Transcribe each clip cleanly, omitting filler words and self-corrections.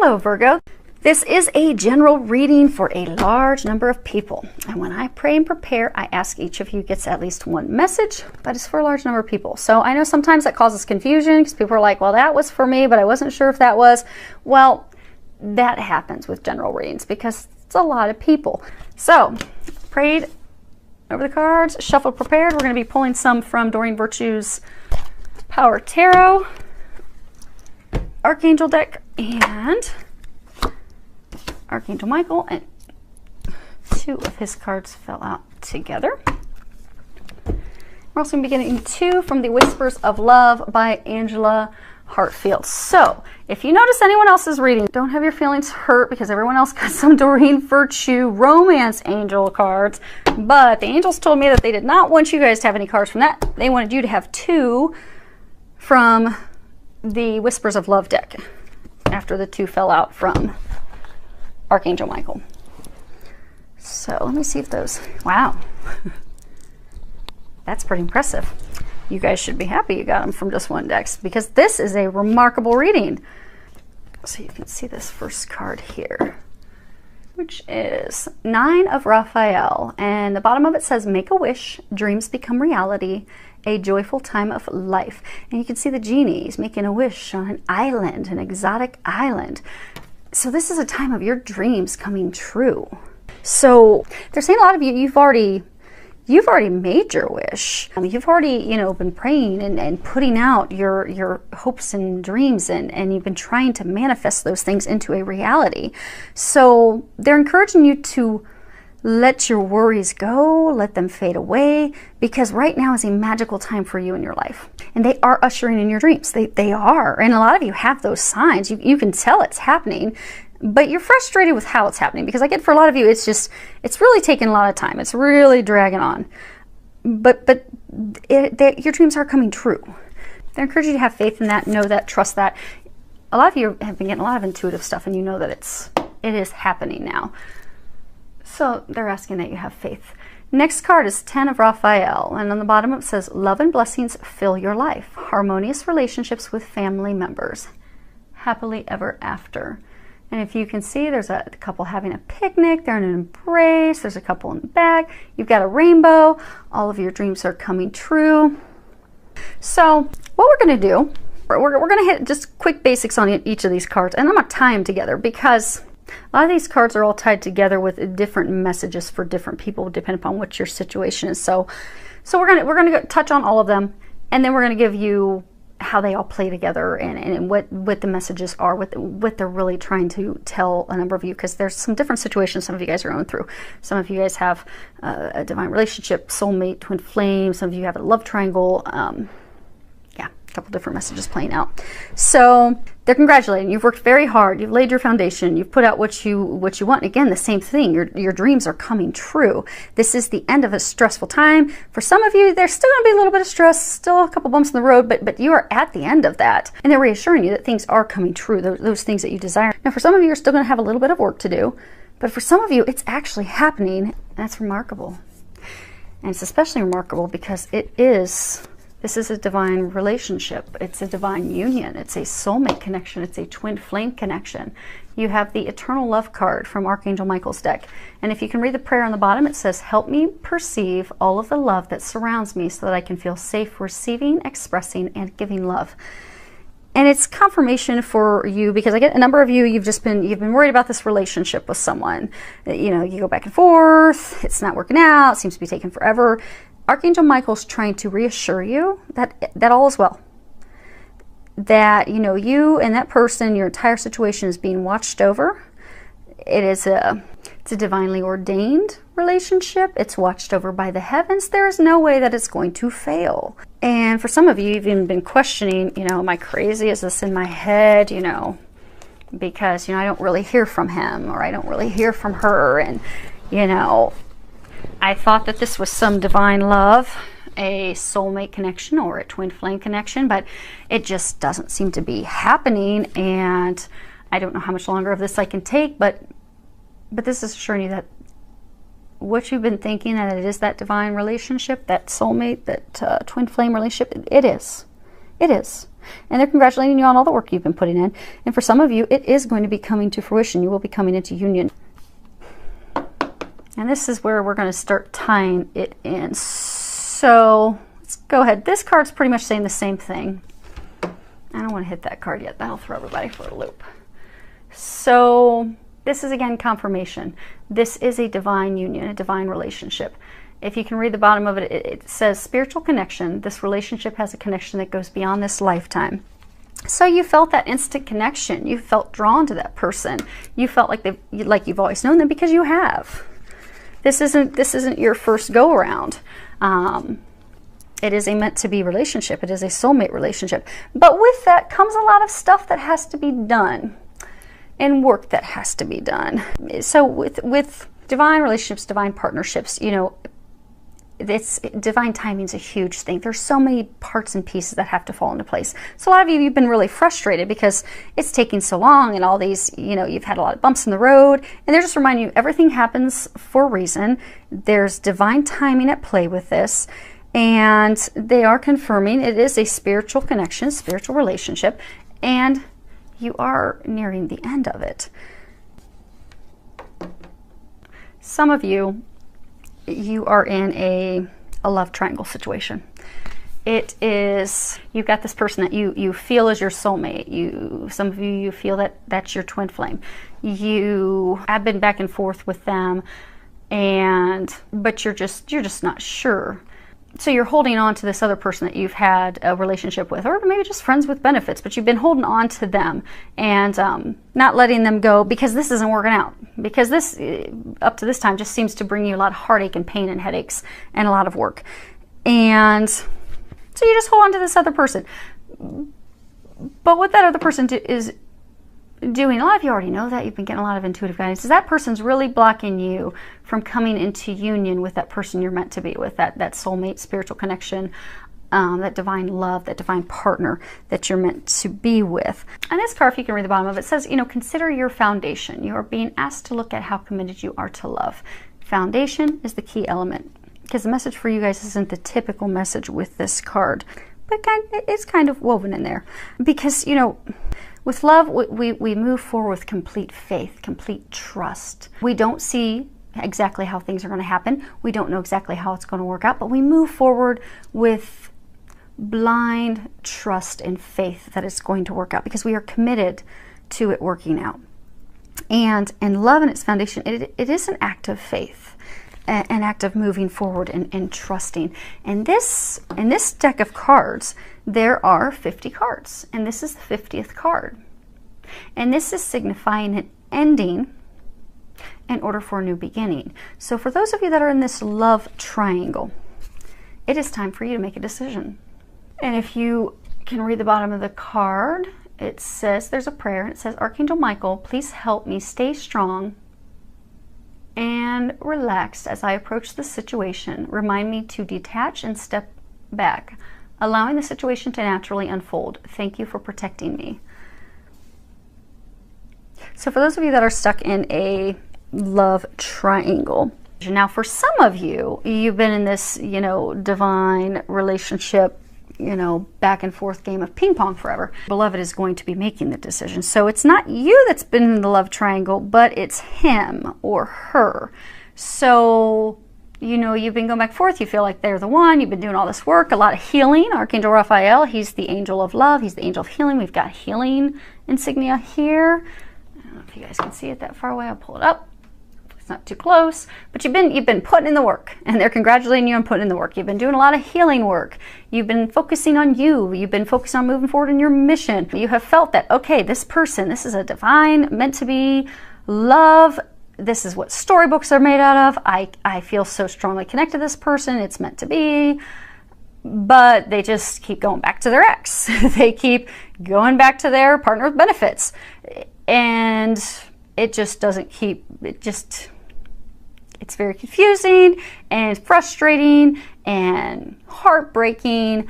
Hello, Virgo. This is a general reading for a large number of people. And when I pray and prepare, I ask each of you gets at least one message, but it's for a large number of people. So I know sometimes that causes confusion because people are like, well, that was for me, but I wasn't sure if that was. Well, that happens with general readings because it's a lot of people. So prayed over the cards, shuffled, prepared. We're going to be pulling some from Doreen Virtue's Power Tarot Archangel deck and Archangel Michael, and two of his cards fell out together. We're also going to be getting two from the Whispers of Love by Angela Hartfield. So if you notice anyone else's reading, don't have your feelings hurt because everyone else got some Doreen Virtue romance angel cards, but the angels told me that they did not want you guys to have any cards from that. They wanted you to have two from the Whispers of Love deck after the two fell out from Archangel Michael. So let me see if those, wow, that's pretty impressive. You guys should be happy you got them from just one deck because this is a remarkable reading. So you can see this first card here, which is Nine of Raphael, and the bottom of it says, make a wish, dreams become reality, a joyful time of life. And you can see the genie's making a wish on an island, an exotic island. So this is a time of your dreams coming true. So they're saying a lot of you, you've already made your wish. I mean, you've already, been praying and putting out your hopes and dreams, and you've been trying to manifest those things into a reality. So they're encouraging you to let your worries go, let them fade away, because right now is a magical time for you in your life. And they are ushering in your dreams. They are. And a lot of you have those signs. You can tell it's happening, but you're frustrated with how it's happening, because I get for a lot of you, it's really taking a lot of time. It's really dragging on. But your dreams are coming true. They're encouraging you to have faith in that, know that, trust that. A lot of you have been getting a lot of intuitive stuff, and you know that it is happening now. So they're asking that you have faith. Next card is 10 of Raphael, and on the bottom it says, love and blessings fill your life. Harmonious relationships with family members. Happily ever after. And if you can see, there's a couple having a picnic. They're in an embrace. There's a couple in the back. You've got a rainbow. All of your dreams are coming true. So what we're going to do, we're going to hit just quick basics on each of these cards, and I'm going to tie them together because a lot of these cards are all tied together with different messages for different people, depending upon what your situation is. So we're gonna touch on all of them, and then we're gonna give you how they all play together and what the messages are, what they're really trying to tell a number of you, because there's some different situations some of you guys are going through. Some of you guys have a divine relationship, soulmate, twin flame. Some of you have a love triangle. A couple different messages playing out. So they're congratulating you. You've worked very hard. You've laid your foundation. You've put out what you want. Again, the same thing. Your dreams are coming true. This is the end of a stressful time. For some of you, there's still going to be a little bit of stress, still a couple bumps in the road, but you are at the end of that. And they're reassuring you that things are coming true, those things that you desire. Now, for some of you, you're still going to have a little bit of work to do, but for some of you, it's actually happening, and that's remarkable. And it's especially remarkable because this is a divine relationship. It's a divine union. It's a soulmate connection. It's a twin flame connection. You have the eternal love card from Archangel Michael's deck. And if you can read the prayer on the bottom, it says, help me perceive all of the love that surrounds me so that I can feel safe receiving, expressing, and giving love. And it's confirmation for you because I get a number of you, you've been worried about this relationship with someone. You go back and forth. It's not working out. It seems to be taking forever. Archangel Michael's trying to reassure you that all is well. That, you and that person, your entire situation is being watched over. It's a divinely ordained relationship. It's watched over by the heavens. There is no way that it's going to fail. And for some of you, you've even been questioning, am I crazy? Is this in my head? Because, I don't really hear from him, or I don't really hear from her. And, I thought that this was some divine love, a soulmate connection or a twin flame connection, but it just doesn't seem to be happening, and I don't know how much longer of this I can take, but this is assuring you that what you've been thinking, that it is that divine relationship, that soulmate, that twin flame relationship, it is. It is. And they're congratulating you on all the work you've been putting in. And for some of you, it is going to be coming to fruition. You will be coming into union. And this is where we're going to start tying it in. So let's go ahead. This card's pretty much saying the same thing. I don't want to hit that card yet. That'll throw everybody for a loop. So this is, again, confirmation. This is a divine union, a divine relationship. If you can read the bottom of it, it says spiritual connection. This relationship has a connection that goes beyond this lifetime. So you felt that instant connection. You felt drawn to that person. You felt like you've always known them, because you have. This isn't your first go around. It is a meant to be relationship. It is a soulmate relationship. But with that comes a lot of stuff that has to be done, and work that has to be done. So with divine relationships, divine partnerships, you know, divine timing is a huge thing. There's so many parts and pieces that have to fall into place. So a lot of you, you've been really frustrated because it's taking so long, and all these, you know, you've had a lot of bumps in the road, and they're just reminding you everything happens for a reason. There's divine timing at play with this, and they are confirming it is a spiritual connection, spiritual relationship, and you are nearing the end of it. Some of you, you are in a love triangle situation. It is, you've got this person that you feel is your soulmate. Some of you feel that that's your twin flame. You have been back and forth with them, but you're just not sure. So you're holding on to this other person that you've had a relationship with, or maybe just friends with benefits, but you've been holding on to them and not letting them go because this isn't working out. Because this, up to this time, just seems to bring you a lot of heartache and pain and headaches and a lot of work. And so you just hold on to this other person. But what that other person is doing, a lot of you already know that, you've been getting a lot of intuitive guidance, is that person's really blocking you from coming into union with that person you're meant to be with, that soulmate, spiritual connection, that divine love, that divine partner that you're meant to be with. And this card, if you can read the bottom of it, says, you know, consider your foundation. You are being asked to look at how committed you are to love. Foundation is the key element, because the message for you guys isn't the typical message with this card, but it's kind of woven in there. Because, you know, with love, we move forward with complete faith, complete trust. We don't see exactly how things are going to happen. We don't know exactly how it's going to work out, but we move forward with blind trust and faith that it's going to work out, because we are committed to it working out. And love and its foundation, it is an act of faith, an act of moving forward and trusting. And in this deck of cards, there are 50 cards, and this is the 50th card. And this is signifying an ending in order for a new beginning. So for those of you that are in this love triangle, it is time for you to make a decision. And if you can read the bottom of the card, it says, there's a prayer, and it says, Archangel Michael, please help me stay strong and relaxed as I approach the situation. Remind me to detach and step back, allowing the situation to naturally unfold. Thank you for protecting me. So for those of you that are stuck in a love triangle, now for some of you, you've been in this, you know, divine relationship, you know, back and forth game of ping pong forever. Beloved is going to be making the decision. So it's not you that's been in the love triangle, but it's him or her. So, you know, you've been going back and forth. You feel like they're the one. You've been doing all this work, a lot of healing. Archangel Raphael, he's the angel of love. He's the angel of healing. We've got healing insignia here. I don't know if you guys can see it that far away. I'll pull it up. It's not too close, but you've been putting in the work, and they're congratulating you on putting in the work. You've been doing a lot of healing work. You've been focusing on you. You've been focused on moving forward in your mission. You have felt that, okay, this person, this is a divine, meant to be love. This is what storybooks are made out of. I feel so strongly connected to this person. It's meant to be. But they just keep going back to their ex. They keep going back to their partner with benefits. And it just doesn't keep, it's very confusing and frustrating and heartbreaking,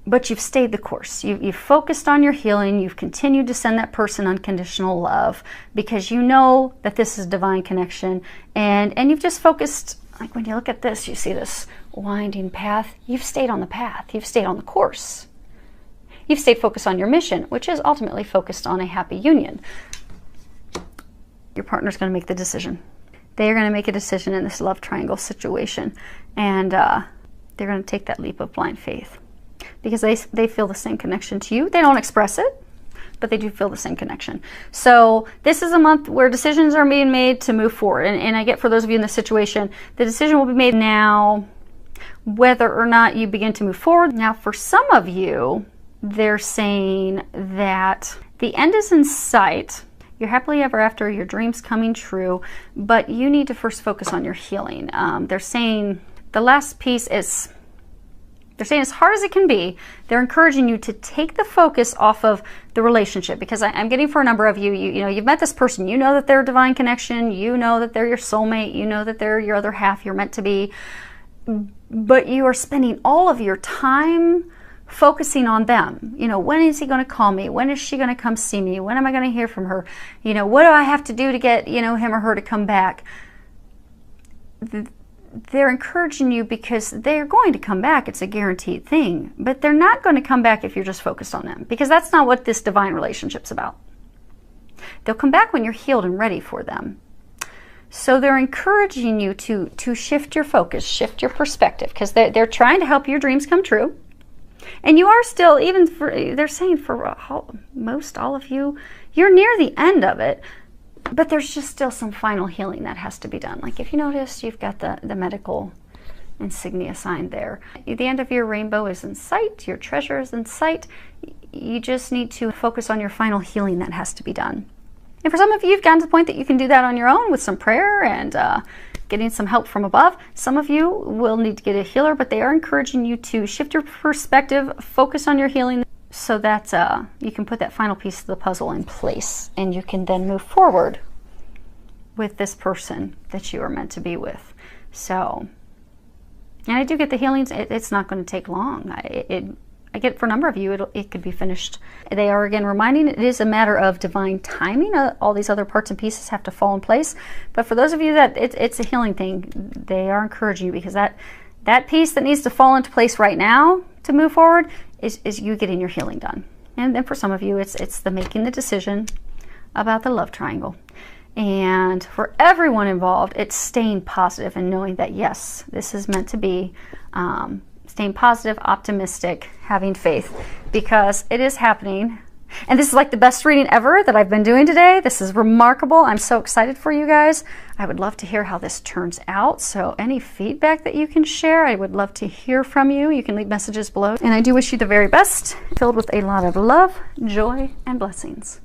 but you've stayed the course. You've focused on your healing. You've continued to send that person unconditional love because you know that this is divine connection, and you've just focused. Like when you look at this, you see this winding path. You've stayed on the path. You've stayed on the course. You've stayed focused on your mission, which is ultimately focused on a happy union. Your partner's going to make the decision. They are going to make a decision in this love triangle situation, and they're going to take that leap of blind faith because they feel the same connection to you. They don't express it, but they do feel the same connection. So this is a month where decisions are being made to move forward. And I get, for those of you in this situation, the decision will be made now whether or not you begin to move forward. Now, for some of you, they're saying that the end is in sight. You're happily ever after, your dreams coming true, but you need to first focus on your healing. They're saying the last piece is, they're saying as hard as it can be, they're encouraging you to take the focus off of the relationship, because I'm getting, for a number of you, you know, you've met this person, you know that they're a divine connection, you know that they're your soulmate, you know that they're your other half, you're meant to be, but you are spending all of your time focusing on them. You know, when is he going to call me? When is she going to come see me? When am I going to hear from her? You know, what do I have to do to get, you know, him or her to come back? They're encouraging you because they're going to come back. It's a guaranteed thing. But they're not going to come back if you're just focused on them, because that's not what this divine relationship's about. They'll come back when you're healed and ready for them. So they're encouraging you to shift your focus, shift your perspective, because they're trying to help your dreams come true. And you are still, even for, they're saying for most all of you, you're near the end of it, but there's just still some final healing that has to be done. Like if you notice, you've got the medical insignia sign there. The end of your rainbow is in sight, your treasure is in sight. You just need to focus on your final healing that has to be done. And for some of you, you've gotten to the point that you can do that on your own with some prayer and getting some help from above. Some of you will need to get a healer, but they are encouraging you to shift your perspective, focus on your healing, so that you can put that final piece of the puzzle in place, and you can then move forward with this person that you are meant to be with. So, and I do get the healings. It's not going to take long. I get, for a number of you, it could be finished. They are, again, reminding it is a matter of divine timing. All these other parts and pieces have to fall in place. But for those of you that it's a healing thing, they are encouraging you, because that piece that needs to fall into place right now to move forward is you getting your healing done. And then for some of you, it's the making the decision about the love triangle. And for everyone involved, it's staying positive and knowing that, yes, this is meant to be. Staying positive, optimistic, having faith, because it is happening. And this is like the best reading ever that I've been doing today. This is remarkable. I'm so excited for you guys. I would love to hear how this turns out. So any feedback that you can share, I would love to hear from you. You can leave messages below. And I do wish you the very best, filled with a lot of love, joy, and blessings.